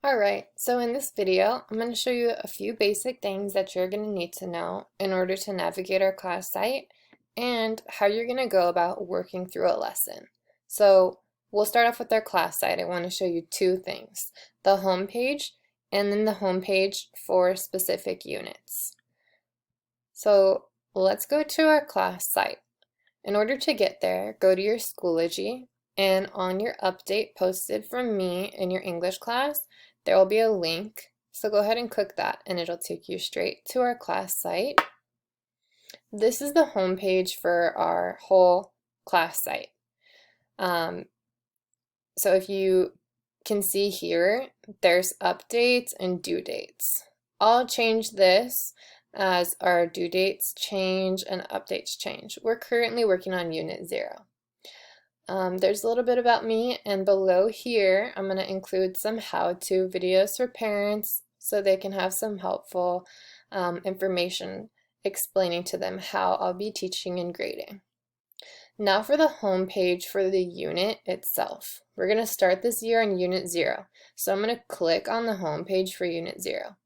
Alright, so in this video, I'm going to show you a few basic things that you're going to need to know in order to navigate our class site and how you're going to go about working through a lesson. So we'll start off with our class site. I want to show you two things, the home page and then the home page for specific units. So let's go to our class site. In order to get there, go to your Schoology, and on your update posted from me in your English class, there will be a link. So go ahead and click that and it'll take you straight to our class site. This is the home page for our whole class site. So if you can see here, there's updates and due dates. I'll change this as our due dates change and updates change. We're currently working on Unit 0. There's a little bit about me, and below here I'm going to include some how-to videos for parents so they can have some helpful information explaining to them how I'll be teaching and grading. Now for the home page for the unit itself. We're going to start this year on Unit 0. So I'm going to click on the home page for Unit 0.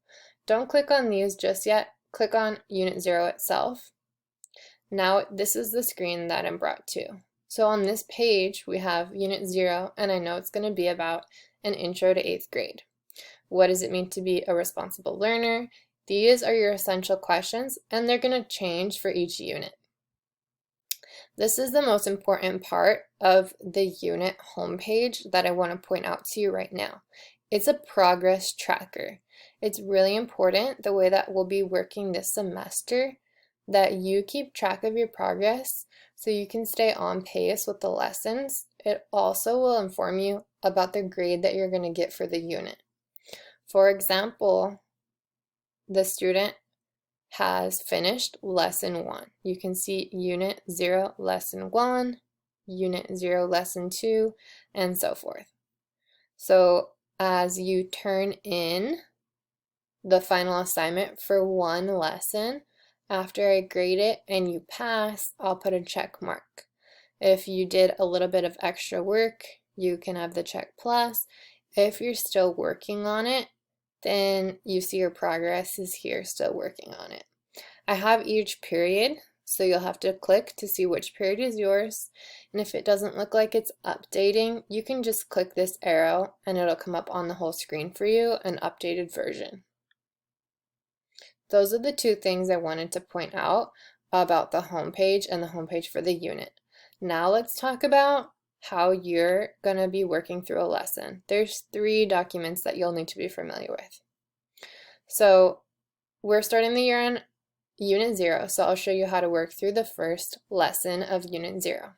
Don't click on these just yet. Click on Unit 0 itself. Now this is the screen that I'm brought to. So on this page we have Unit 0, and I know it's going to be about an intro to 8th grade. What does it mean to be a responsible learner? These are your essential questions, and they're going to change for each unit. This is the most important part of the unit homepage that I want to point out to you right now. It's a progress tracker. It's really important, the way that we'll be working this semester, that you keep track of your progress so you can stay on pace with the lessons. It also will inform you about the grade that you're going to get for the unit. For example, the student has finished Lesson 1. You can see Unit 0, Lesson 1, Unit 0, Lesson 2, and so forth. So as you turn in the final assignment for one lesson, after I grade it and you pass, I'll put a check mark. If you did a little bit of extra work, you can have the check plus. If you're still working on it, then you see your progress is here, still working on it. I have each period, so you'll have to click to see which period is yours. And if it doesn't look like it's updating, you can just click this arrow and it'll come up on the whole screen for you, an updated version. Those are the two things I wanted to point out about the home page and the home page for the unit. Now let's talk about how you're going to be working through a lesson. There's 3 documents that you'll need to be familiar with. So we're starting the year on Unit 0, so I'll show you how to work through the first lesson of Unit 0.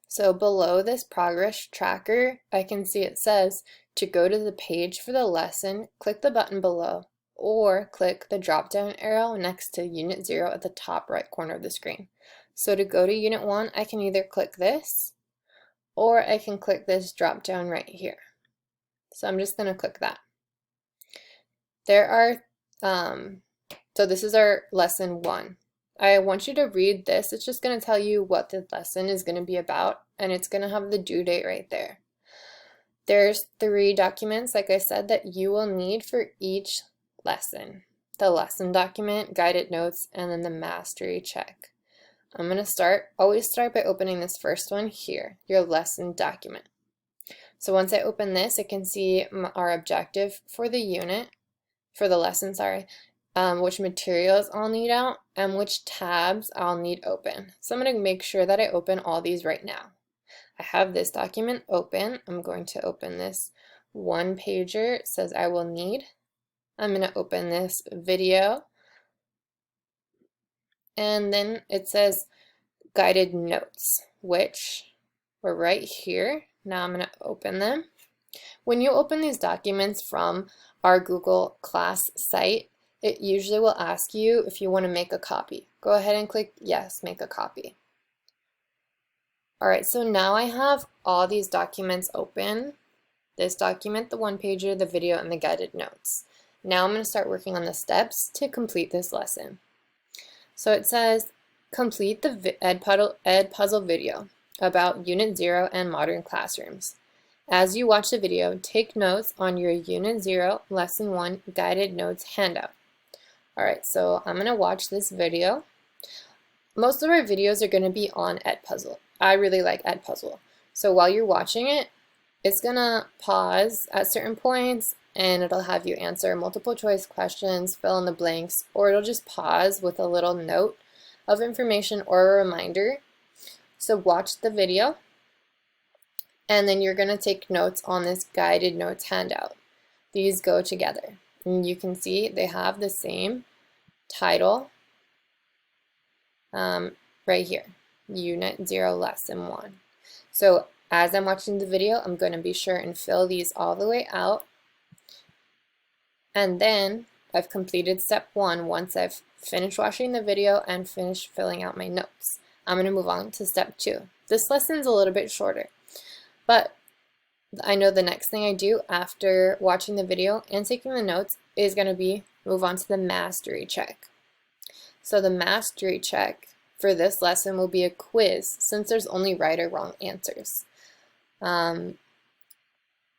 So below this progress tracker, I can see it says to go to the page for the lesson, click the button below, or click the drop-down arrow next to Unit 0 at the top right corner of the screen. So to go to Unit 1, I can either click this, or I can click this drop-down right here. So I'm just going to click that. There are, so this is our Lesson 1. I want you to read this. It's just going to tell you what the lesson is going to be about, and it's going to have the due date right there. There's 3 documents, like I said, that you will need for each lesson. The lesson document, guided notes, and then the mastery check. I'm going to always start by opening this first one here, your lesson document. So once I open this, I can see our objective for the unit, for the lesson, which materials I'll need out, and which tabs I'll need open. So I'm going to make sure that I open all these right now. I have this document open. I'm going to open this one pager. It says I will need. I'm going to open this video, and then it says guided notes, which were right here. Now I'm going to open them. When you open these documents from our Google Class site, it usually will ask you if you want to make a copy. Go ahead and click yes, make a copy. Alright, so now I have all these documents open. This document, the one pager, the video, and the guided notes. Now I'm going to start working on the steps to complete this lesson. So it says, complete the Edpuzzle video about Unit 0 and modern classrooms. As you watch the video, take notes on your Unit 0 Lesson 1 Guided Notes handout. Alright, so I'm going to watch this video. Most of our videos are going to be on Edpuzzle. I really like Edpuzzle. So while you're watching it, it's going to pause at certain points and it'll have you answer multiple choice questions, fill in the blanks, or it'll just pause with a little note of information or a reminder. So watch the video and then you're going to take notes on this guided notes handout. These go together. And you can see they have the same title right here, Unit 0 Lesson 1. So as I'm watching the video, I'm going to be sure and fill these all the way out. And then I've completed step 1 once I've finished watching the video and finished filling out my notes. I'm going to move on to step 2. This lesson's a little bit shorter, but I know the next thing I do after watching the video and taking the notes is going to be move on to the mastery check. So the mastery check for this lesson will be a quiz since there's only right or wrong answers. You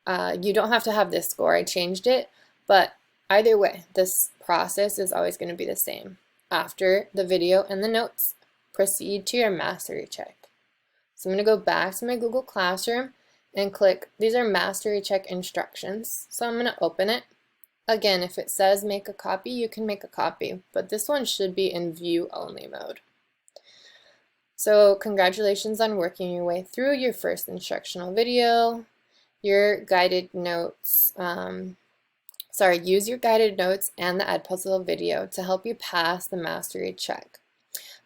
don't have to have this score, I changed it, but either way, this process is always going to be the same. After the video and the notes, proceed to your mastery check. So I'm going to go back to my Google Classroom and click, these are mastery check instructions. So I'm going to open it. Again, if it says make a copy, you can make a copy, but this one should be in view only mode. So congratulations on working your way through your first instructional video. Your guided notes, use your guided notes and the Edpuzzle video to help you pass the mastery check.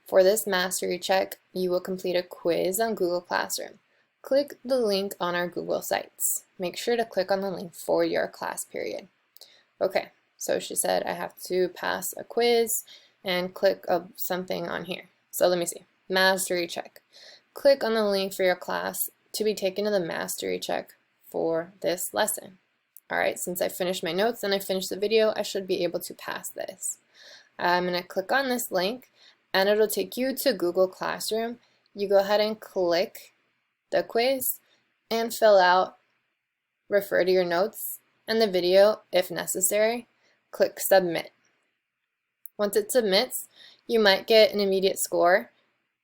For this mastery check, you will complete a quiz on Google Classroom. Click the link on our Google Sites. Make sure to click on the link for your class period. Okay, so she said I have to pass a quiz and click something on here. So let me see. Mastery check. Click on the link for your class to be taken to the mastery check for this lesson. Alright, since I finished my notes and I finished the video, I should be able to pass this. I'm going to click on this link and it'll take you to Google Classroom. You go ahead and click the quiz and fill out, refer to your notes and the video if necessary. Click submit. Once it submits, you might get an immediate score.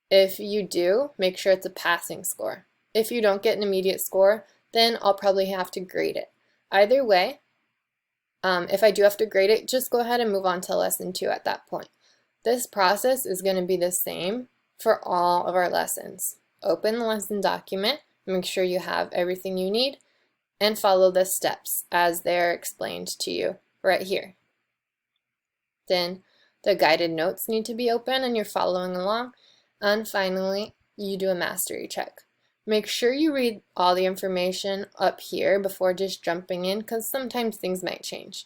If you do, make sure it's a passing score. If you don't get an immediate score, then I'll probably have to grade it. Either way, if I do have to grade it, just go ahead and move on to lesson 2 at that point. This process is going to be the same for all of our lessons. Open the lesson document, make sure you have everything you need, and follow the steps as they're explained to you right here. Then the guided notes need to be open and you're following along. And finally, you do a mastery check. Make sure you read all the information up here before just jumping in because sometimes things might change.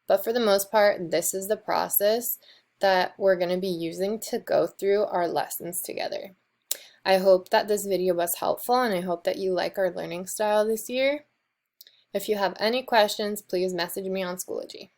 But for the most part, this is the process that we're going to be using to go through our lessons together. I hope that this video was helpful and I hope that you like our learning style this year. If you have any questions, please message me on Schoology.